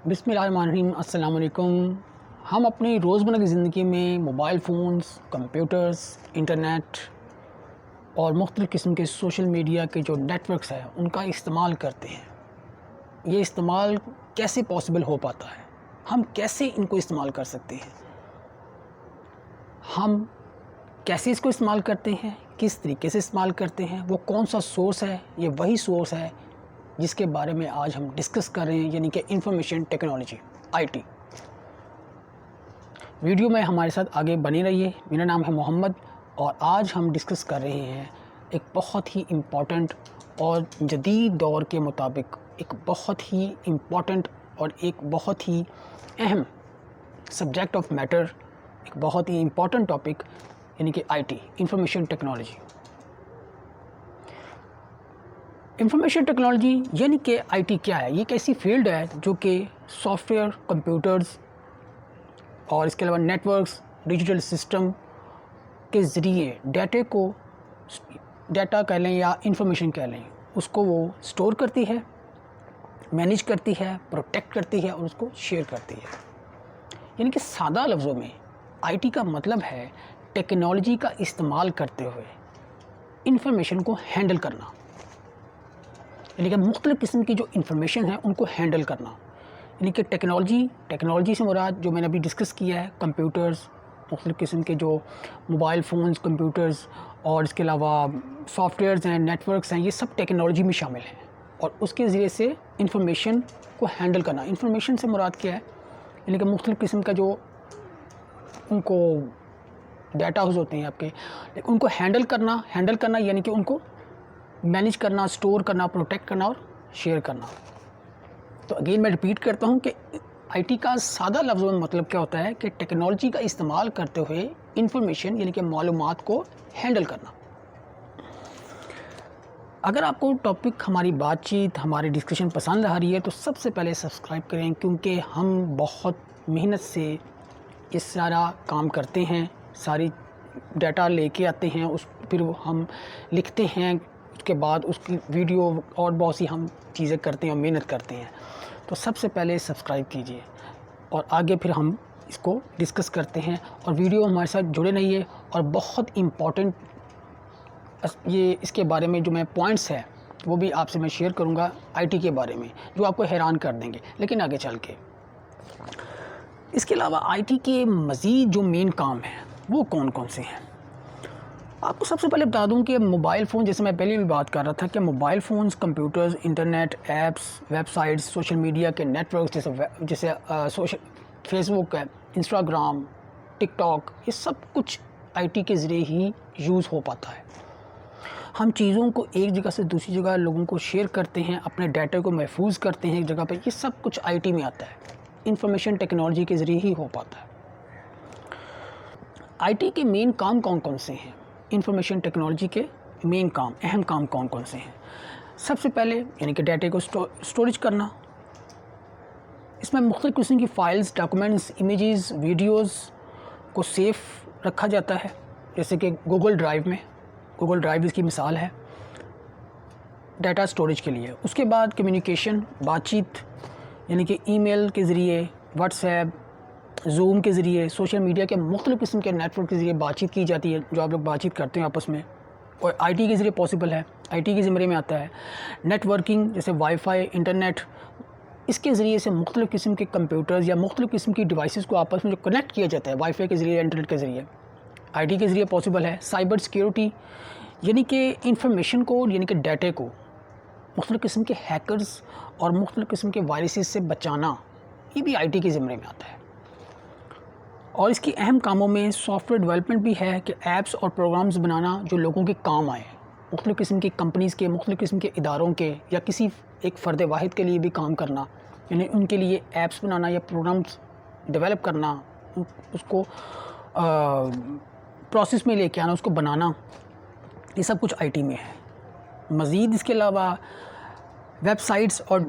بسم اللہ الرحمن الرحیم۔ السلام علیکم۔ ہم اپنی روزمرہ کی زندگی میں موبائل فونز، کمپیوٹرز، انٹرنیٹ اور مختلف قسم کے سوشل میڈیا کے جو نیٹ ورکس ہیں ان کا استعمال کرتے ہیں۔ یہ استعمال کیسے پاسبل ہو پاتا ہے؟ ہم کیسے ان کو استعمال کر سکتے ہیں؟ ہم کیسے اس کو استعمال کرتے ہیں؟ کس طریقے سے استعمال کرتے ہیں؟ وہ کون سا سورس ہے؟ یہ وہی سورس ہے جس کے بارے میں آج ہم ڈسکس کر رہے ہیں، یعنی کہ انفارمیشن ٹیکنالوجی (IT). ویڈیو میں ہمارے ساتھ آگے بنے رہیے۔ میرا نام ہے محمد اور آج ہم ڈسکس کر رہے ہیں ایک بہت ہی امپورٹنٹ اور جدید دور کے مطابق ایک بہت ہی امپورٹنٹ اور ایک بہت ہی اہم سبجیکٹ آف میٹر، ایک بہت ہی امپورٹنٹ ٹاپک، یعنی کہ IT، information technology. Information technology یعنی کہ IT کیا ہے؟ یہ ایک ایسی فیلڈ ہے جو کہ سافٹ ویئر، کمپیوٹرز اور اس کے علاوہ نیٹ ورکس، ڈیجیٹل سسٹم کے ذریعے ڈیٹا کہہ لیں یا انفارمیشن کہہ لیں، اس کو وہ سٹور کرتی ہے، مینیج کرتی ہے، پروٹیکٹ کرتی ہے اور اس کو شیئر کرتی ہے۔ یعنی کہ سادہ لفظوں میں IT کا مطلب ہے ٹیکنالوجی کا استعمال کرتے ہوئے انفارمیشن کو ہینڈل کرنا، یعنی کہ مختلف قسم کی جو انفارمیشن ہے ان کو ہینڈل کرنا۔ یعنی کہ ٹیکنالوجی سے مراد جو میں نے ابھی ڈسکس کیا ہے، کمپیوٹرز، مختلف قسم کے جو موبائل فونز، کمپیوٹرز اور اس کے علاوہ سافٹ ویئرز ہیں، نیٹ ورکس ہیں، یہ سب ٹیکنالوجی میں شامل ہیں اور اس کے ذریعے سے انفارمیشن کو ہینڈل کرنا۔ انفارمیشن سے مراد کیا ہے؟ یعنی کہ مختلف قسم کا جو ان کو ڈیٹاز ہوتے ہیں آپ کے، ان کو ہینڈل کرنا یعنی کہ ان کو مینیج کرنا، سٹور کرنا، پروٹیکٹ کرنا اور شیئر کرنا۔ تو اگین میں ریپیٹ کرتا ہوں کہ IT کا سادہ لفظوں میں مطلب کیا ہوتا ہے کہ ٹیکنالوجی کا استعمال کرتے ہوئے انفارمیشن یعنی کہ معلومات کو ہینڈل کرنا۔ اگر آپ کو ٹاپک، ہماری بات چیت، ہماری ڈسکشن پسند آ رہی ہے تو سب سے پہلے سبسکرائب کریں، کیونکہ ہم بہت محنت سے یہ سارا کام کرتے ہیں، ساری ڈیٹا لے کے آتے ہیں، پھر ہم لکھتے ہیں، اس کے بعد اس کی ویڈیو اور بہت سی ہم چیزیں کرتے ہیں اور محنت کرتے ہیں۔ تو سب سے پہلے سبسکرائب کیجئے اور آگے پھر ہم اس کو ڈسکس کرتے ہیں، اور ویڈیو ہمارے ساتھ جڑے رہیے۔ اور بہت امپورٹنٹ یہ اس کے بارے میں جو میں پوائنٹس ہیں وہ بھی آپ سے میں شیئر کروں گا IT کے بارے میں، جو آپ کو حیران کر دیں گے۔ لیکن آگے چل کے اس کے علاوہ IT کے مزید جو مین کام ہیں وہ کون کون سے ہیں؟ آپ کو سب سے پہلے بتا دوں کہ موبائل فون، جیسے میں پہلے بھی بات کر رہا تھا کہ mobile phones, computers, internet, apps, web sites, social media کے نیٹ ورکس جیسے فیس بک ہے، انسٹاگرام، ٹک ٹاک، یہ سب کچھ IT کے ذریعے ہی یوز ہو پاتا ہے۔ ہم چیزوں کو ایک جگہ سے دوسری جگہ لوگوں کو شیئر کرتے ہیں، اپنے ڈیٹا کو محفوظ کرتے ہیں ایک جگہ پہ، یہ سب کچھ IT میں آتا ہے، انفارمیشن ٹیکنالوجی کے ذریعے ہی ہو پاتا ہے۔ IT کے مین کام کون کون سے ہیں؟ انفارمیشن ٹیکنالوجی کے مین کام، اہم کام کون کون سے ہیں؟ سب سے پہلے یعنی کہ ڈیٹا کو سٹوریج کرنا۔ اس میں مختلف قسم کی فائلز، ڈاکومنٹس، امیجز، ویڈیوز کو سیف رکھا جاتا ہے، جیسے کہ گوگل ڈرائیو اس کی مثال ہے ڈیٹا سٹوریج کے لیے۔ اس کے بعد کمیونیکیشن، بات چیت، یعنی کہ ای میل کے ذریعے، واٹس ایپ، زوم کے ذریعے، سوشل میڈیا کے مختلف قسم کے نیٹ ورک کے ذریعے بات چیت کی جاتی ہے، جو آپ لوگ بات چیت کرتے ہیں آپس میں، اور IT کے ذریعے پاسبل ہے، IT کے ذمرے میں آتا ہے۔ نیٹ ورکنگ جیسے وائی فائی، انٹرنیٹ، اس کے ذریعے سے مختلف قسم کے کمپیوٹرز یا مختلف قسم کی ڈیوائسز کو آپس میں جو کنیکٹ کیا جاتا ہے وائی فائی کے ذریعے، انٹرنیٹ کے ذریعے، IT کے ذریعے پاسبل ہے۔ سائبر سیکیورٹی یعنی کہ انفارمیشن کو، یعنی کہ ڈیٹا کو مختلف قسم کے ہیکرز اور مختلف قسم کے وائرسز سے بچانا، یہ بھی IT کے ذمرے میں آتا ہے۔ اور اس کی اہم کاموں میں سافٹ ویئر ڈیولپمنٹ بھی ہے کہ ایپس اور پروگرامز بنانا جو لوگوں کے کام آئے، مختلف قسم کی کمپنیز کے، مختلف قسم کے اداروں کے، یا کسی ایک فرد واحد کے لیے بھی کام کرنا، یعنی ان کے لیے ایپس بنانا یا پروگرامز ڈیولپ کرنا، اس کو پروسیس میں لے کے آنا، اس کو بنانا، یہ سب کچھ IT میں ہے۔ مزید اس کے علاوہ ویب سائٹس اور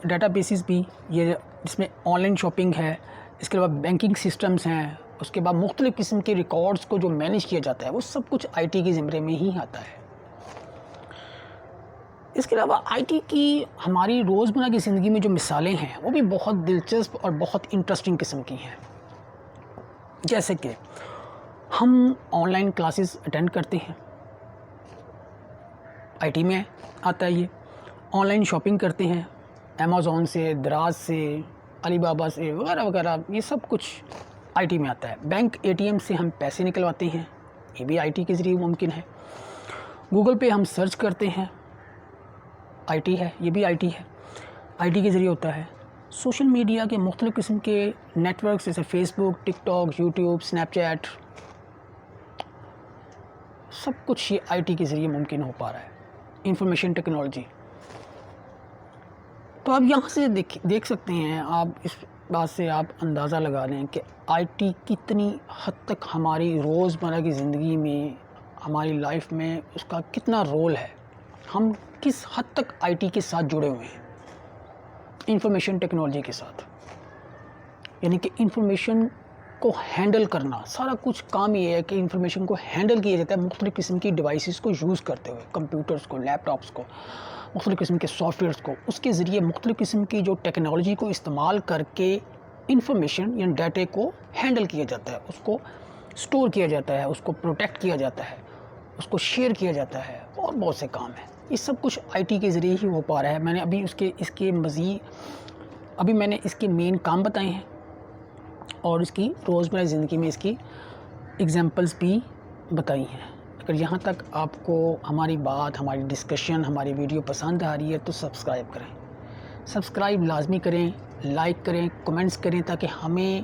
ڈیٹا بیسز بھی، یہ جس میں آن لائن شاپنگ ہے، اس کے علاوہ بینکنگ سسٹمز ہیں، اس کے بعد مختلف قسم کے ریکارڈز کو جو مینیج کیا جاتا ہے، وہ سب کچھ IT کے ذمرے میں ہی آتا ہے۔ اس کے علاوہ آئی ٹی کی ہماری روزمرہ کی زندگی میں جو مثالیں ہیں وہ بھی بہت دلچسپ اور بہت انٹرسٹنگ قسم کی ہیں. جیسے کہ ہم آن لائن کلاسز اٹینڈ کرتے ہیں، آئی ٹی میں آتا ہے یہ. آن لائن شاپنگ کرتے ہیں، امیزون سے، دراز سے، علی بابا سے وغیرہ وغیرہ، یہ سب کچھ آئی ٹی میں آتا ہے. بینک اے ٹی ایم سے ہم پیسے نکلواتے ہیں، یہ بھی آئی ٹی کے ذریعے ممکن ہے. گوگل پہ ہم سرچ کرتے ہیں، آئی ٹی ہے، یہ بھی آئی ٹی ہے، آئی ٹی کے ذریعے ہوتا ہے. سوشل میڈیا کے مختلف قسم کے نیٹ ورکس جیسے فیس بک، ٹک ٹاک، یوٹیوب، اسنیپ چیٹ، سب کچھ یہ آئی ٹی کے ذریعے ممکن ہو پا رہا ہے. Information technology. تو آپ یہاں سے دیکھ سکتے ہیں، آپ اس بات سے آپ اندازہ لگا لیں کہ آئی ٹی کتنی حد تک ہماری روزمرہ کی زندگی میں، ہماری لائف میں اس کا کتنا رول ہے. ہم کس حد تک آئی ٹی کے ساتھ جڑے ہوئے ہیں، انفارمیشن ٹیکنالوجی کے ساتھ. یعنی کہ انفارمیشن کو ہینڈل کرنا، سارا کچھ کام یہ ہے کہ انفارمیشن کو ہینڈل کیا جاتا ہے مختلف قسم کی ڈیوائسز کو یوز کرتے ہوئے، کمپیوٹرز کو، لیپ ٹاپس کو، مختلف قسم کے سافٹ ویئرس کو. اس کے ذریعے مختلف قسم کی جو ٹیکنالوجی کو استعمال کر کے انفارمیشن یا ڈیٹے کو ہینڈل کیا جاتا ہے، اس کو سٹور کیا جاتا ہے، اس کو پروٹیکٹ کیا جاتا ہے، اس کو شیئر کیا جاتا ہے، اور بہت سے کام ہیں. یہ سب کچھ آئی ٹی کے ذریعے ہی ہو پا رہا ہے. میں نے ابھی میں نے اس کے مین کام بتائے ہیں، اور اس کی روزمرہ زندگی میں اس کی ایگزامپلس بھی بتائی ہیں. اگر یہاں تک آپ کو ہماری بات، ہماری ڈسکشن، ہماری ویڈیو پسند آ رہی ہے تو سبسکرائب کریں. سبسکرائب لازمی کریں، لائک کریں، کمنٹس کریں، تاکہ ہمیں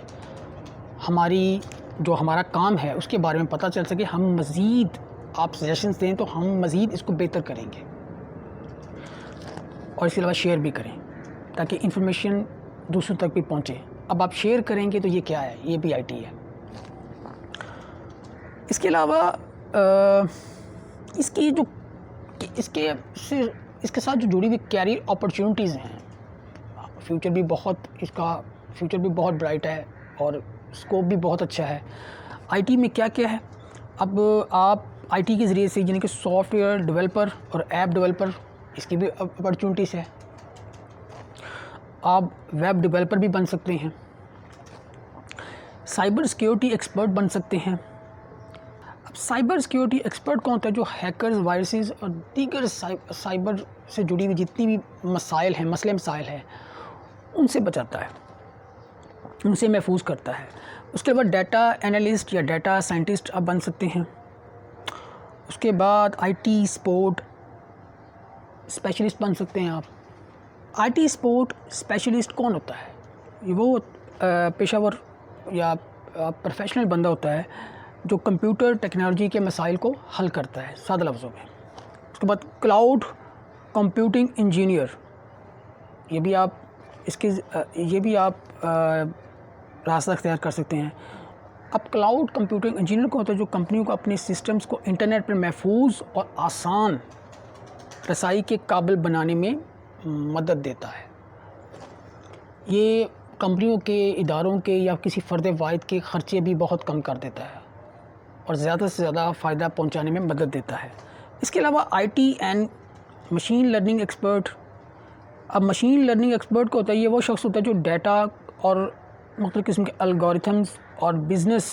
ہمارا کام ہے اس کے بارے میں پتہ چل سکے. ہم مزید آپ سجیشنز دیں تو ہم مزید اس کو بہتر کریں گے. اور اس کے علاوہ شیئر بھی کریں تاکہ انفارمیشن دوسروں تک بھی پہنچے. اب آپ شیئر کریں گے تو یہ کیا ہے؟ یہ بھی آئی ٹی ہے. اس کے علاوہ اس کے ساتھ جو جڑی ہوئی کیریئر اپرچونٹیز ہیں، اس کا فیوچر بھی بہت برائٹ ہے اور اسکوپ بھی بہت اچھا ہے. آئی ٹی میں کیا کیا ہے؟ اب آپ آئی ٹی کے ذریعے سے، یعنی کہ سافٹ ویئر ڈیولپر اور ایپ ڈیولپر، اس کی بھی اپرچونٹیز ہے. آپ ویب ڈیولپر بھی بن سکتے ہیں، سائبر سیکیورٹی ایکسپرٹ بن سکتے ہیں. اب سائبر سیکیورٹی ایکسپرٹ کون ہوتا ہے؟ جو ہیکرز، وائرسز اور دیگر سائبر سے جڑی ہوئی جتنی بھی مسائل ہیں ان سے بچاتا ہے، ان سے محفوظ کرتا ہے. اس کے بعد ڈیٹا انالسٹ یا ڈیٹا سائنٹسٹ آپ بن سکتے ہیں. اس کے بعد آئی ٹی سپورٹ اسپیشلسٹ بن سکتے ہیں آپ. آئی ٹی سپورٹ اسپیشلسٹ کون ہوتا ہے؟ یہ وہ پیشہ ور یا پروفیشنل بندہ ہوتا ہے جو کمپیوٹر ٹیکنالوجی کے مسائل کو حل کرتا ہے، سادہ لفظوں میں. اس کے بعد کلاؤڈ کمپیوٹنگ انجینئر، یہ بھی آپ راستہ اختیار کر سکتے ہیں. اب کلاؤڈ کمپیوٹنگ انجینئر کو ہوتا ہے جو کمپنیوں کو اپنے سسٹمز کو انٹرنیٹ پر محفوظ اور آسان رسائی کے قابل بنانے میں مدد دیتا ہے. یہ کمپنیوں کے، اداروں کے یا کسی فرد واحد کے خرچے بھی بہت کم کر دیتا ہے اور زیادہ سے زیادہ فائدہ پہنچانے میں مدد دیتا ہے. اس کے علاوہ I T and machine learning expert. اب مشین لرننگ ایکسپرٹ کو ہوتا ہے، یہ وہ شخص ہوتا ہے جو ڈیٹا اور مختلف قسم کے الگورتھمز اور بزنس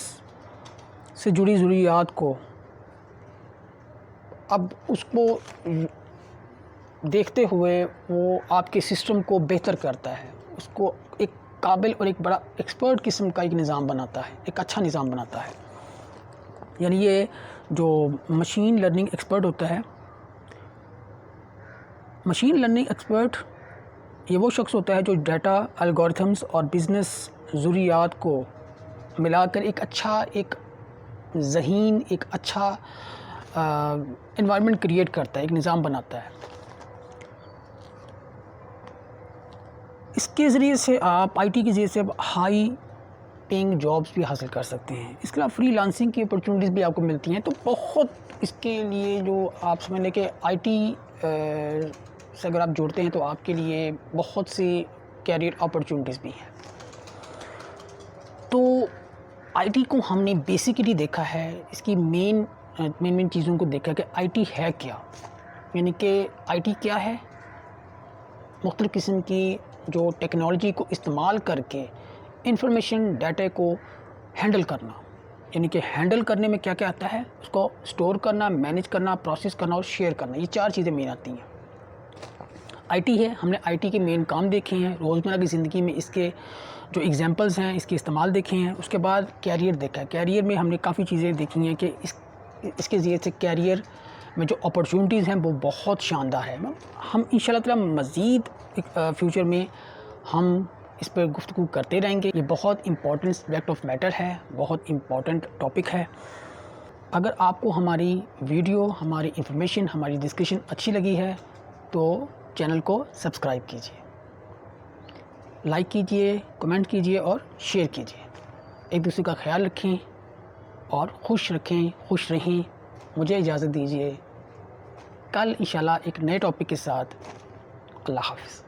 سے جڑی ضروریات کو، اب اس کو دیکھتے ہوئے وہ آپ کے سسٹم کو بہتر کرتا ہے، اس کو ایک قابل اور ایک بڑا ایکسپرٹ قسم کا ایک نظام بناتا ہے، ایک اچھا نظام بناتا ہے. یعنی یہ جو مشین لرننگ ایکسپرٹ ہوتا ہے، مشین لرننگ ایکسپرٹ یہ وہ شخص ہوتا ہے جو ڈیٹا، الگورتھمز اور بزنس ضروریات کو ملا کر ایک ذہین، ایک اچھا انوائرمنٹ کریٹ کرتا ہے، ایک نظام بناتا ہے. اس کے ذریعے سے آپ آئی ٹی کے ذریعے سے ہائی پینگ جابس بھی حاصل کر سکتے ہیں. اس کے علاوہ فری لانسنگ کی اپرچونٹیز بھی آپ کو ملتی ہیں. تو بہت اس کے لیے جو آپ سمجھ لیں کہ آئی ٹی سے اگر آپ جڑتے ہیں تو آپ کے لیے بہت سی کیریئر اپرچونٹیز بھی ہیں. تو آئی ٹی کو ہم نے بیسیکلی دیکھا ہے، اس کی مین چیزوں کو دیکھا کہ آئی ٹی ہے کیا. یعنی کہ آئی ٹی کیا ہے؟ مختلف قسم کی جو ٹیکنالوجی کو استعمال کر کے انفارمیشن ڈیٹا کو ہینڈل کرنا، یعنی کہ ہینڈل کرنے میں کیا کیا آتا ہے، اس کو اسٹور کرنا، مینیج کرنا، پروسیس کرنا اور شیئر کرنا، یہ 4 چیزیں مین آتی ہیں۔ آئی ٹی ہے، ہم نے آئی ٹی کے مین کام دیکھے ہیں، روزمرہ کی زندگی میں اس کے جو ایگزامپلز ہیں اس کے استعمال دیکھے ہیں۔ اس کے بعد کیریئر دیکھا ہے، کیریئر میں ہم نے کافی چیزیں دیکھی ہیں کہ اس کے ذریعے سے کیریئر میں جو اپرچونٹیز ہیں وہ بہت شاندار ہے۔ ہم انشاءاللہ تعالیٰ مزید فیوچر میں ہم اس پر گفتگو کرتے رہیں گے۔ یہ بہت امپورٹنٹ سبجیکٹ آف میٹر ہے، بہت امپورٹنٹ ٹاپک ہے۔ اگر آپ کو ہماری ویڈیو، ہماری انفارمیشن، ہماری ڈسکشن اچھی لگی ہے تو چینل کو سبسکرائب کیجیے، لائک کیجیے، کمنٹ کیجیے اور شیئر کیجیے۔ ایک دوسرے کا خیال رکھیں اور خوش رکھیں، خوش رہیں۔ مجھے اجازت دیجیے، کل انشاءاللہ ایک نئے ٹاپک کے ساتھ۔ اللہ حافظ۔